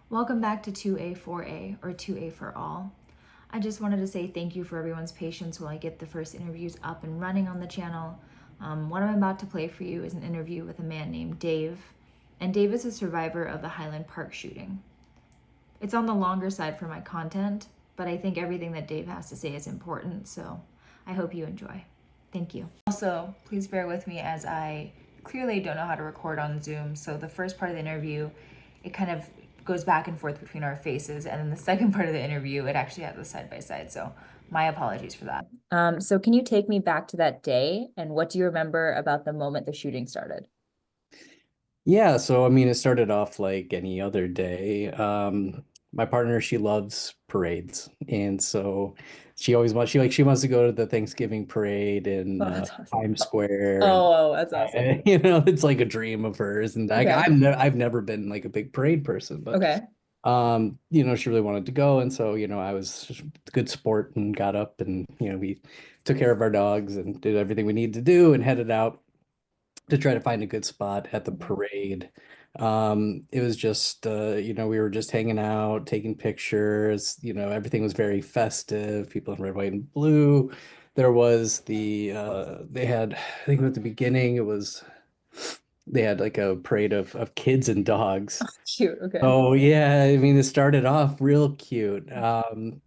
Welcome back to 2A4A, or 2A for all. I just wanted to say thank you for everyone's patience while I get the first interviews up and running on the channel. What I'm about to play for you is an interview with a man named Dave, and Dave is a survivor of the Highland Park shooting. It's on the longer side for my content, but I think everything that Dave has to say is important, so I hope you enjoy. Thank you. Also, please bear with me as I clearly don't know how to record on Zoom, so the first part of the interview, it kind of goes back and forth between our faces, and then the second part of the interview, it actually has a side-by-side, so my apologies for that. So can you take me back to that day, and what do you remember about the moment the shooting started? Yeah, so I mean, it started off like any other day. My partner, she loves parades, and so she wants to go to the Thanksgiving parade in Oh, that's awesome. Times Square, and Oh, that's awesome. it's like a dream of hers. And Okay. I've never been like a big parade person, but Okay. she really wanted to go, and so I was just a good sport and got up, and we took care of our dogs and did everything we needed to do and headed out to try to find a good spot at the parade. It was just, we were just hanging out, taking pictures. Everything was very festive. People in red, white, and blue. There was they had, I think at the beginning, they had like a parade of kids and dogs. Cute. Okay. Oh, yeah. I mean, it started off real cute. And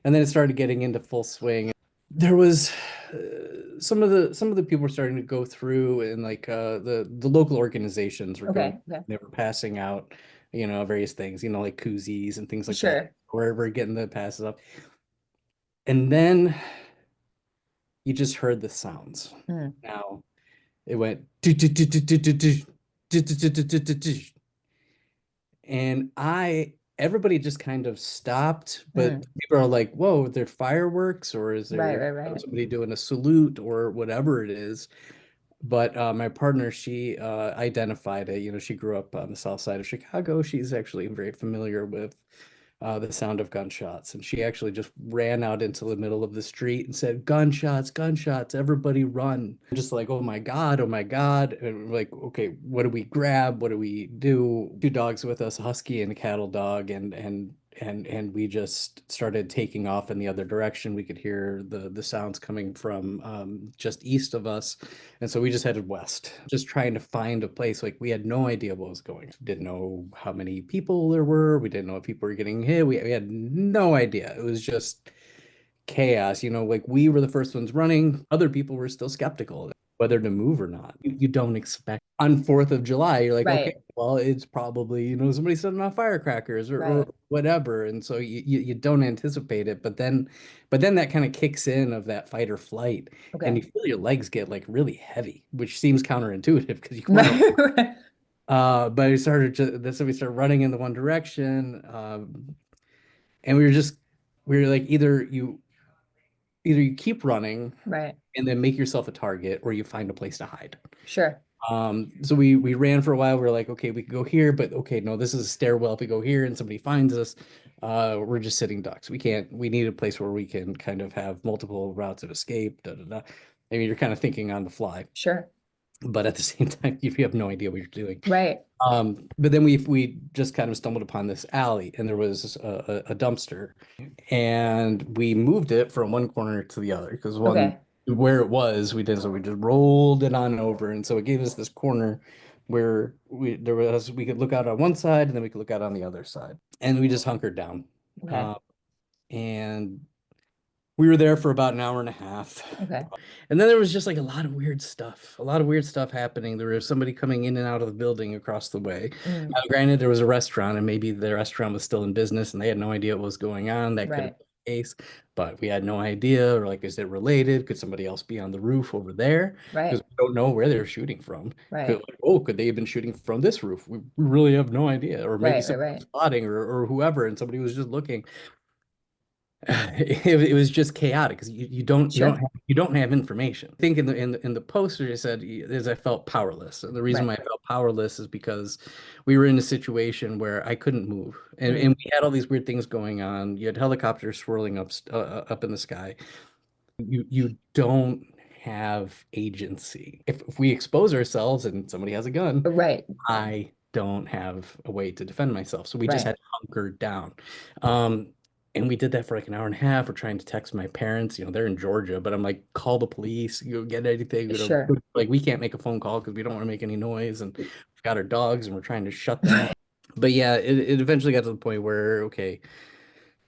then it started getting into full swing. There was some of the people were starting to go through, and like the local organizations were going, Okay. Okay. they were passing out various things, like koozies and things like that, Sure. where we're getting the passes up. And then you just heard the sounds. Mm, Now it went do, do, do, do, do, do, do, do, do, do, do, do, do. And everybody just kind of stopped, but mm. people are like, whoa, are there fireworks, or is Right, there right, right. somebody doing a salute or whatever it is? But my partner, she identified it. She grew up on the south side of Chicago. She's actually very familiar with the sound of gunshots. And she actually just ran out into the middle of the street and said, gunshots, gunshots, everybody run. Just like, oh my God, oh my God. And we're like, okay, what do we grab? What do we do? Two dogs with us, a husky and a cattle dog, and we just started taking off in the other direction. We could hear the sounds coming from just east of us. And so we just headed west, just trying to find a place. Like, we had no idea what was going on. Didn't know how many people there were. We didn't know if people were getting hit. We had no idea. It was just chaos. Like, we were the first ones running. Other people were still skeptical whether to move or not. You don't expect on 4th of July, you're like, okay, Right, well, it's probably, somebody setting off firecrackers or right. whatever. And so you don't anticipate it. But then that kind of kicks in of that fight or flight, and Okay. you feel your legs get like really heavy, which seems counterintuitive because you want to. Right, right. But that's when we started running in the one direction. And we were like, either you keep running Right. and then make yourself a target, or you find a place to hide. Sure. So we ran for a while. We are like, okay, we could go here, but okay, no, this is a stairwell. If we go here and somebody finds us, we're just sitting ducks. We need a place where we can kind of have multiple routes of escape. Da, da, da. I mean, you're kind of thinking on the fly, Sure. but at the same time, you have no idea what you're doing. Right. But then we just kind of stumbled upon this alley, and there was a dumpster, and we moved it from one corner to the other because one Okay. where it was, so we just rolled it on over, and so it gave us this corner where we could look out on one side, and then we could look out on the other side, and we just hunkered down. Okay. uh, and we were there for about an hour and a half. Okay. And then there was just like a lot of weird stuff happening. There was somebody coming in and out of the building across the way. Mm, Now, granted, there was a restaurant, and maybe the restaurant was still in business and they had no idea what was going on. That could have right. been the case, but we had no idea. Or like, is it related? Could somebody else be on the roof over there? Right. Because we don't know where they're shooting from. Right. Could they have been shooting from this roof? We really have no idea. Or maybe Right. Right. somebody was Right. spotting, or whoever, and somebody was just looking. It was just chaotic because Sure. you don't have information. I think in the poster it said is I felt powerless. And the reason Right. why I felt powerless is because we were in a situation where I couldn't move, and Mm, we had all these weird things going on. You had helicopters swirling up in the sky. You don't have agency. If we expose ourselves and somebody has a gun, right. I don't have a way to defend myself. So we just Right. had to hunker down. Um, and we did that for like an hour and a half. We're trying to text my parents, they're in Georgia, but I'm like, call the police, get anything, Sure. like we can't make a phone call because we don't want to make any noise. And we've got our dogs and we're trying to shut them up. But yeah, it eventually got to the point where, okay,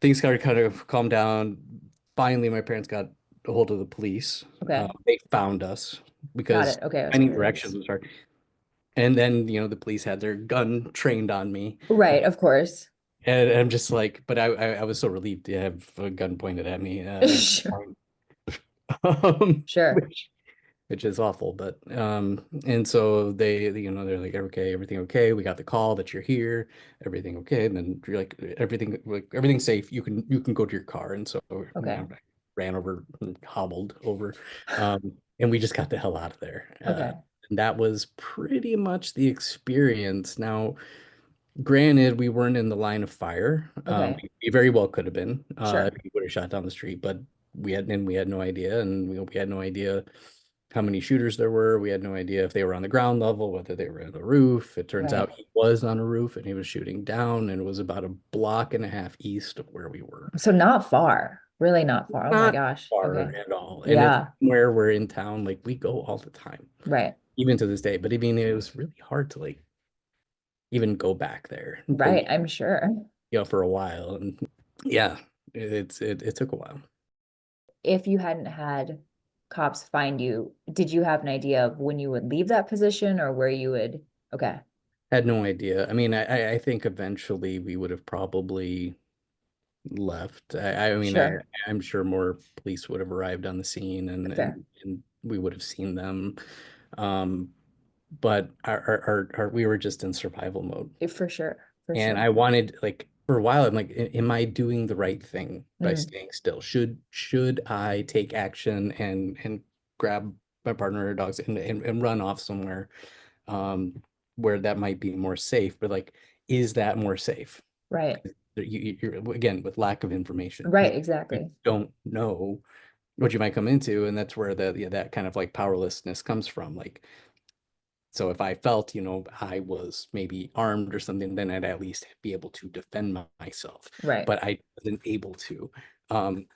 things started kind of calm down. Finally, my parents got a hold of the police. Okay. They found us Got because it. Okay. I was finding directions curious. was hard. And then, the police had their gun trained on me. Right. Of course. And I'm just like, but I was so relieved to have a gun pointed at me at Sure. Sure. which is awful. But and so they're like, okay, everything okay? We got the call that you're here, everything okay? And then you're like everything's safe. You can go to your car. And so Okay. I ran over and hobbled over, and we just got the hell out of there. Okay. And that was pretty much the experience. Now, granted, we weren't in the line of fire. Okay. We very well could have been. Sure. If we would have shot down the street, but we had no idea, and we had no idea how many shooters there were. We had no idea if they were on the ground level, whether they were on the roof. It turns Right. out he was on a roof and he was shooting down, and it was about a block and a half east of where we were. So not far. Really not far. Oh my Not gosh. far Okay. at all, and it's Yeah. where we're in town. Like we go all the time, Right. even to this day. But I mean, it was really hard to like even go back there, Right. I'm sure. for a while. And yeah, it took a while. If you hadn't had cops find you, did you have an idea of when you would leave that position or where you would? Okay. Had no idea. I mean, I think eventually we would have probably left. I mean, Sure. I'm sure more police would have arrived on the scene, and Fair. we would have seen them. Um, but we were just in survival mode. For sure. For And sure. I wanted, like, for a while, I'm like, am I doing the right thing by Mm, staying still? Should I take action and grab my partner or dogs and run off somewhere, where that might be more safe? But like, is that more safe? right. You're again with lack of information. Right. You Exactly. don't know what you might come into, and that's where that kind of like powerlessness comes from. Like, so if I felt, I was maybe armed or something, then I'd at least be able to defend myself. Right. But I wasn't able to. Um,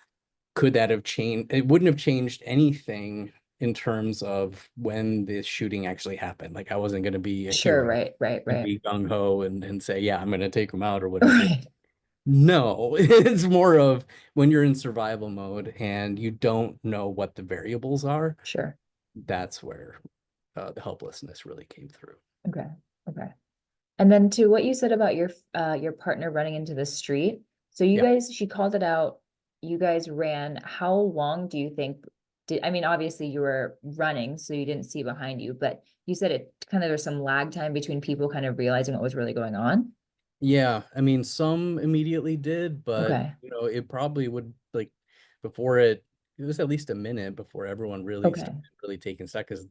could that have changed? It wouldn't have changed anything in terms of when this shooting actually happened. Like I wasn't going to be a Sure. hero Right. Right. and Right. be gung ho and say, yeah, I'm going to take them out or whatever. Right. No, it's more of when you're in survival mode and you don't know what the variables are, Sure. that's where the helplessness really came through. Okay. Okay. And then to what you said about your partner running into the street. So you Yeah. guys, she called it out. You guys ran. How long do you think I mean, obviously you were running, so you didn't see behind you, but you said it kind of there's some lag time between people kind of realizing what was really going on. Yeah, I mean, some immediately did, but Okay. it probably would like before it was at least a minute before everyone really Okay. started really taking stock because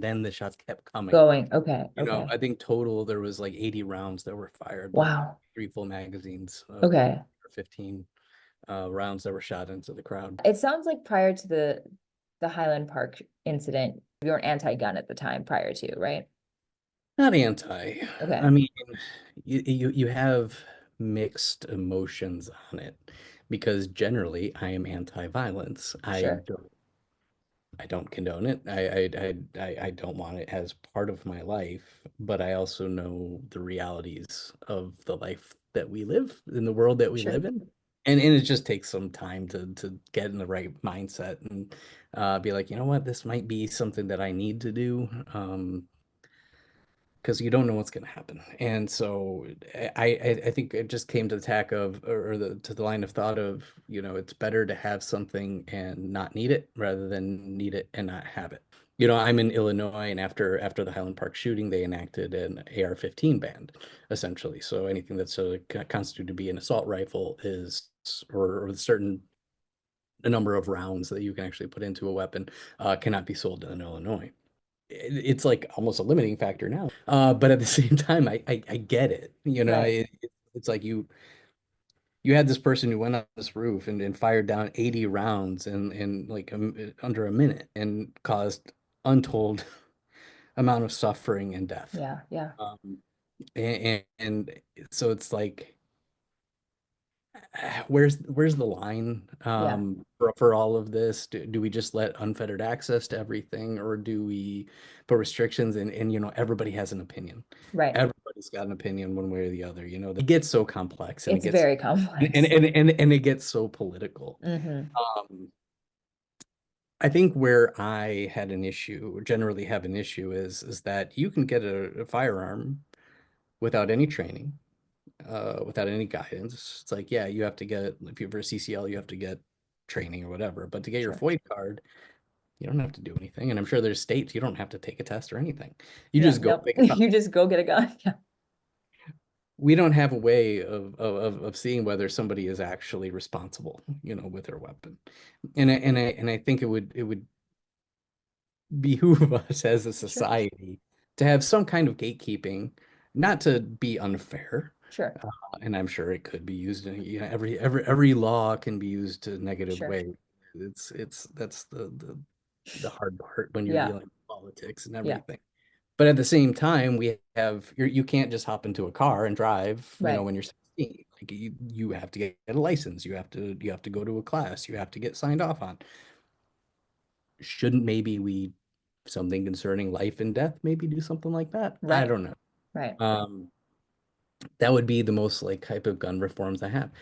then the shots kept coming. Going. Okay. Okay. I think total there was like 80 rounds that were fired, like Wow. three full magazines of Okay. 15 rounds that were shot into the crowd. It sounds like prior to the Highland Park incident, you were anti-gun at the time prior to, right? Not anti. I Okay. mean, you have mixed emotions on it because generally I am anti-violence. Sure. I don't condone it. I don't want it as part of my life, but I also know the realities of the life that we live in the world that we Sure. live in. And it just takes some time to get in the right mindset and be like, you know what, this might be something that I need to do. Because you don't know what's going to happen. And so I think it just came to the tack of or to the line of thought of, it's better to have something and not need it rather than need it and not have it. I'm in Illinois, and after the Highland Park shooting, they enacted an AR-15 ban, essentially. So anything that's constituted to be an assault rifle is or a certain a number of rounds that you can actually put into a weapon cannot be sold in Illinois. It's like almost a limiting factor now. But at the same time, I get it. Right. It's like you had this person who went on this roof and fired down 80 rounds in like under a minute and caused untold amount of suffering and death. Yeah. Yeah. And so it's like, where's the line Yeah. for all of this? Do we just let unfettered access to everything, or do we put restrictions? And everybody has an opinion. Right. Everybody's got an opinion one way or the other. It gets so complex, and it It's gets very and complex. and and it gets so political. Hmm. Um, I think where I had an issue, or generally have an issue, is that you can get a firearm without any training, without any guidance. It's like, yeah, you have to get, if you're for CCL, you have to get training or whatever. But to get your Sure. FOID card, you don't have to do anything. And I'm sure there's states you don't have to take a test or anything. You Yeah. just go Nope. pick it up. You just go get a gun. Yeah. We don't have a way of seeing whether somebody is actually responsible, with their weapon. And I think it would behoove us as a Sure. society to have some kind of gatekeeping, not to be unfair. Sure. And I'm sure it could be used in, every law can be used to a negative Sure. way. That's the hard part when you're Yeah. dealing with politics and Yeah. everything. But at the same time, you can't just hop into a car and drive, Right. when you're 16. Like, you have to get a license. You have to go to a class. You have to get signed off on. Shouldn't maybe we something concerning life and death, maybe do something like that? I Right. don't know. Right. That would be the most like type of gun reforms I have.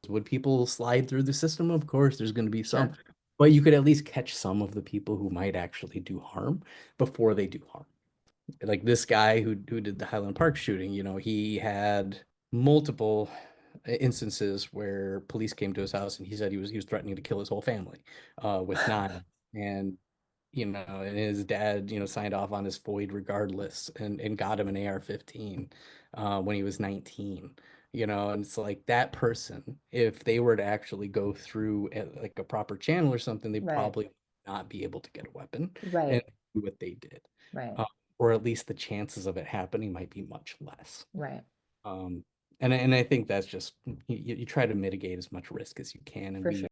Would people slide through the system? Of course, there's going to be some, Sure. but you could at least catch some of the people who might actually do harm before they do harm. Like this guy who did the Highland Park shooting, he had multiple instances where police came to his house, and he said he was threatening to kill his whole family with knives. And his dad, signed off on his FOID regardless, and got him an AR-15 when he was 19. And it's like that person, if they were to actually go through like a proper channel or something, they'd Right. probably not be able to get a weapon and Right. do what they did. Right. Uh, or at least the chances of it happening might be much less. Right. Um, and I think that's just, you try to mitigate as much risk as you can, and For we sure.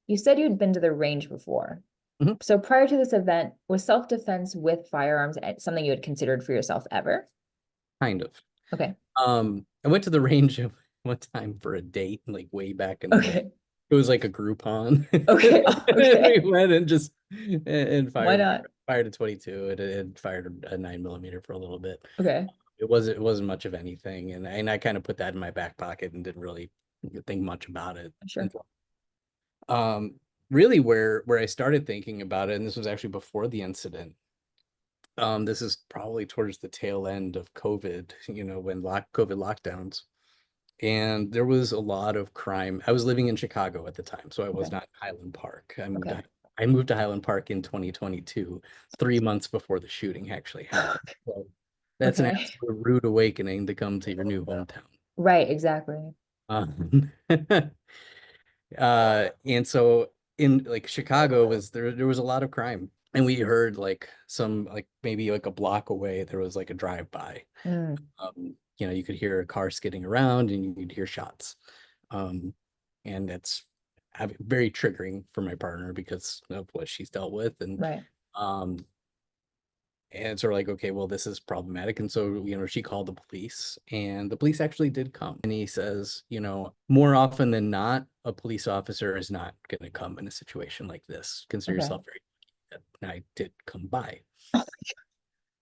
You said you'd been to the range before. Mhm. So prior to this event, was self-defense with firearms something you had considered for yourself ever? Kind of. Okay. I went to the range one time for a date, like way back in the day. Okay. It was like a Groupon. Okay. And we Okay. went and just and Why fired not? fired a 22. It fired a 9 millimeter for a little bit. Okay. It wasn't much of anything, and I kind of put that in my back pocket and didn't really think much about it Sure. until really where I started thinking about it, and this was actually before the incident. This is probably towards the tail end of COVID, when COVID lockdowns. And there was a lot of crime. I was living in Chicago at the time, so I was Okay. not in Highland Park. Okay. I moved to Highland Park in 2022, 3 months before the shooting actually happened. So that's an Okay. absolute rude awakening to come to your new hometown. Right, exactly. Um, and so in like Chicago there was a lot of crime. And we heard like some, like maybe like a block away, there was like a drive-by. Mm, You could hear a car skidding around, and you'd hear shots. Um, and that's very triggering for my partner because of what she's dealt with. right. Um, and it's sort of like, okay, well, this is problematic. And so, she called the police, and the police actually did come. And he says, more often than not, a police officer is not going to come in a situation like this. Consider Okay. yourself very lucky that I did come by.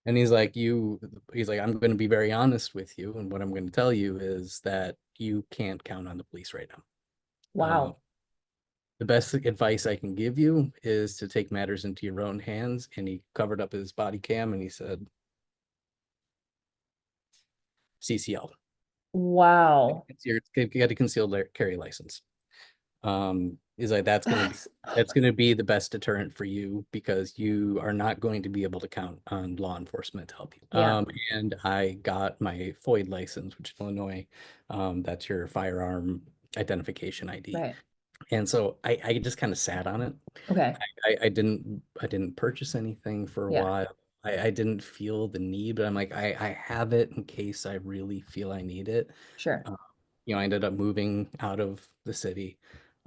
And he's like, I'm going to be very honest with you. And what I'm going to tell you is that you can't count on the police right now. Wow. The best advice I can give you is to take matters into your own hands. And he covered up his body cam and he said, CCL. Wow. Get a concealed carry license. Is like That's that's gonna be the best deterrent for you, because you are not going to be able to count on law enforcement to help you. yeah, And I got my FOID license, which in Illinois, that's your firearm identification ID. right. And so I just kind of sat on it. Okay. I didn't purchase anything for a Yeah, while. I didn't feel the need, but I'm like, I have it in case I really feel I need it. sure. I ended up moving out of the city.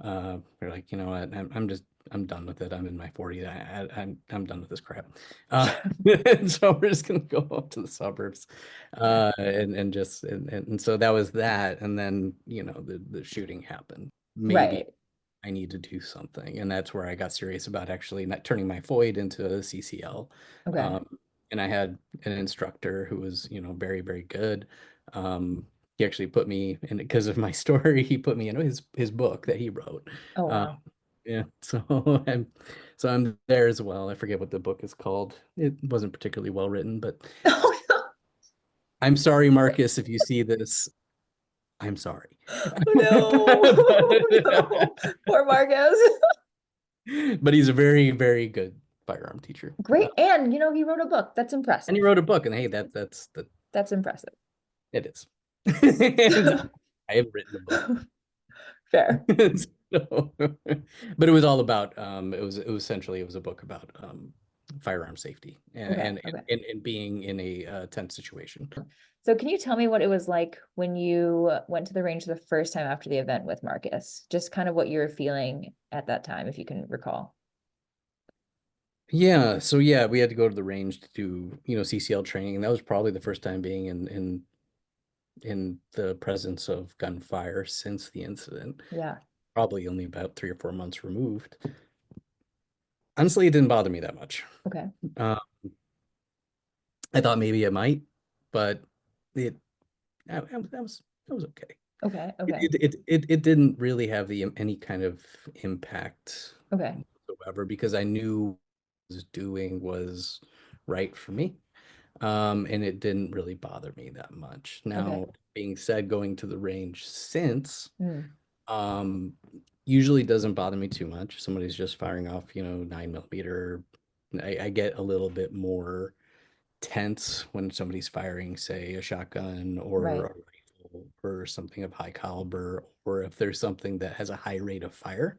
We're like, you know what, I'm just I'm done with it. I'm in my 40s. I'm done with this crap. So we're just gonna go up to the suburbs, Yeah. and so that was that. And then the shooting happened. Maybe Right. I need to do something, and that's where I got serious about actually not turning my FOID into a CCL. Okay. Um, and I had an instructor who was very very good. He actually put me in because of my story. He put me in his book that he wrote. Oh, Um, wow. yeah, so I'm there as well. I forget what the book is called. It wasn't particularly well written, but Oh, I'm sorry, Marcus, if you see this. I'm sorry. no. Oh, But, no. Poor Marcos. but he's a very, very good firearm teacher. Great. And, he wrote a book. That's And he impressive. wrote a book, and hey, that That's impressive. it is. And I have written a book. Fair. So, but it was all about it was essentially it was a book about firearm safety Okay. Okay. and being in a tense situation. So can you tell me what it was like when you went to the range the first time after the event with Marcus? Just kind of what you were feeling at that time, if you can recall. Yeah, so yeah, we had to go to the range to do, CCL training, and that was probably the first time being in the presence of gunfire since the incident. Yeah. Probably only about 3 or 4 months removed. Honestly, it didn't bother me that much. Okay. Uh, I thought maybe it might, but it that was okay. Okay. Okay. It didn't really have any kind of impact Okay. whatsoever because I knew what I was doing was right for me. And it didn't really bother me that much. Okay. Now, being said, going to the range since Mm, um usually doesn't bother me too much. Somebody's just firing off, 9 millimeter. I get a little bit more tense when somebody's firing, say, a shotgun or right. a rifle or something of high caliber, or if there's something that has a high rate of fire,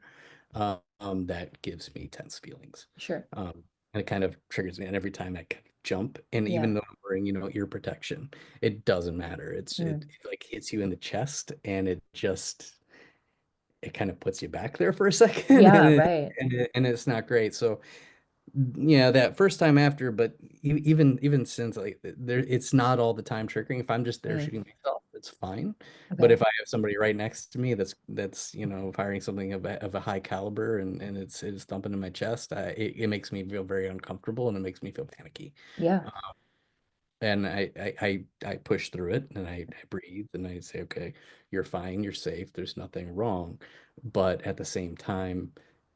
that gives me tense feelings. Sure. And it kind of triggers me. And every time I kind of jump, and Yeah. even though I'm wearing, ear protection, it doesn't matter. Mm, It like hits you in the chest, and it kind of puts you back there for a second, yeah. Right. and it's not great. So yeah, that first time after, but even since like there, it's not all the time triggering. If I'm just there Mm, shooting myself, it's fine. But okay. if I have somebody right next to me that's firing something of a high caliber and it's thumping in my chest, it makes me feel very uncomfortable and it makes me feel panicky. Yeah. Uh, and I push through it and I breathe and I say, okay, you're fine, you're safe, there's nothing wrong. But at the same time,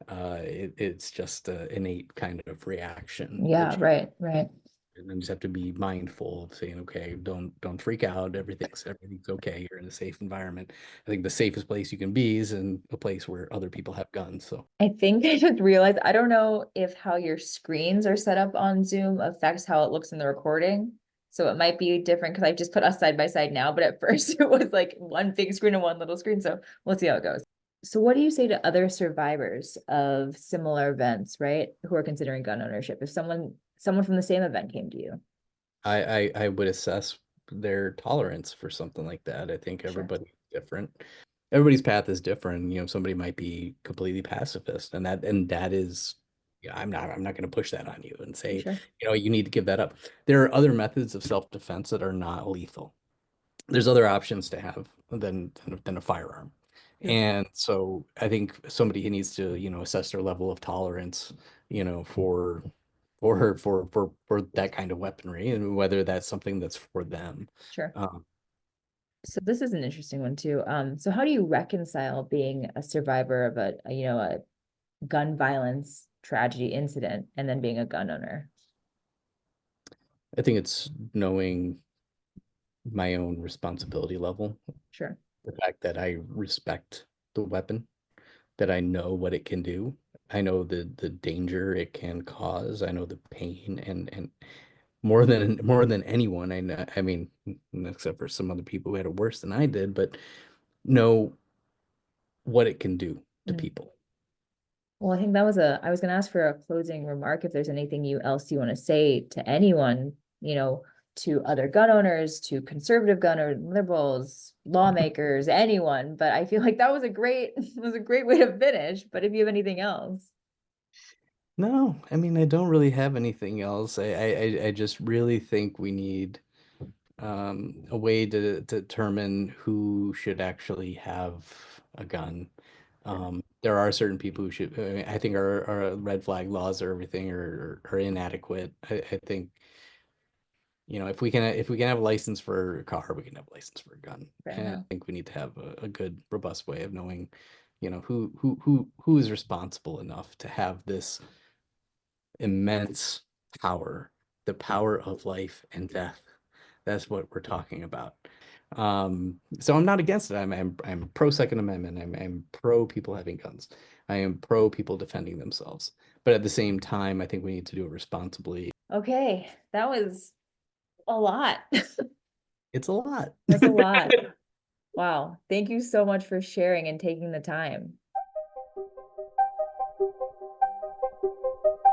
it's just an innate kind of reaction Yeah. that you Right. Right. and then just have to be mindful of saying, okay, don't freak out. Everything's okay. You're in a safe environment. I think the safest place you can be is in a place where other people have guns. So I think I just realized, I don't know if how your screens are set up on Zoom affects how it looks in the recording. So it might be different because I just put us side by side now, but at first it was like one big screen and one little screen. So we'll see how it goes. So what do you say to other survivors of similar events, right? Who are considering gun ownership? If someone from the same event came to you. I would assess their tolerance for something like that. I think Sure. everybody's different. Everybody's path is different. Somebody might be completely pacifist, and that is, yeah, I'm not going to push that on you and say, Sure. you need to give that up. There are other methods of self-defense that are not lethal. There's other options to have than a firearm. Sure. And so I think somebody needs to, assess their level of tolerance, for that kind of weaponry and whether that's something that's for them. Sure. Um, So this is an interesting one too. So how do you reconcile being a survivor of a gun violence tragedy incident and then being a gun owner? I think it's knowing my own responsibility level, Sure. the fact that I respect the weapon, that I know what it can do. I know the danger it can cause. I know the pain and more than anyone I know, I mean, except for some other people who had it worse than I did, but know what it can do to Mm. people. Well, I think I was going to ask for a closing remark if there's anything else you want to say to anyone, to other gun owners, to conservative gun owners, liberals, lawmakers, anyone. But I feel like that was a great, was a great way to finish. But if you have anything else. No, I mean, I don't really have anything else. I just really think we need a way to determine who should actually have a gun. There are certain people who should, I mean, I think our red flag laws or everything are inadequate. I think, if we can have a license for a car, we can have a license for a gun. Fair And I enough. think we need to have a good, robust way of knowing, who is responsible enough to have this immense power, the power of life and death. That's what we're talking about. So I'm not against it. I'm pro Second Amendment. I'm pro people having guns. I am pro people defending themselves. But at the same time, I think we need to do it responsibly. Okay, that was a lot. It's a lot. That's a lot. Wow. Thank you so much for sharing and taking the time.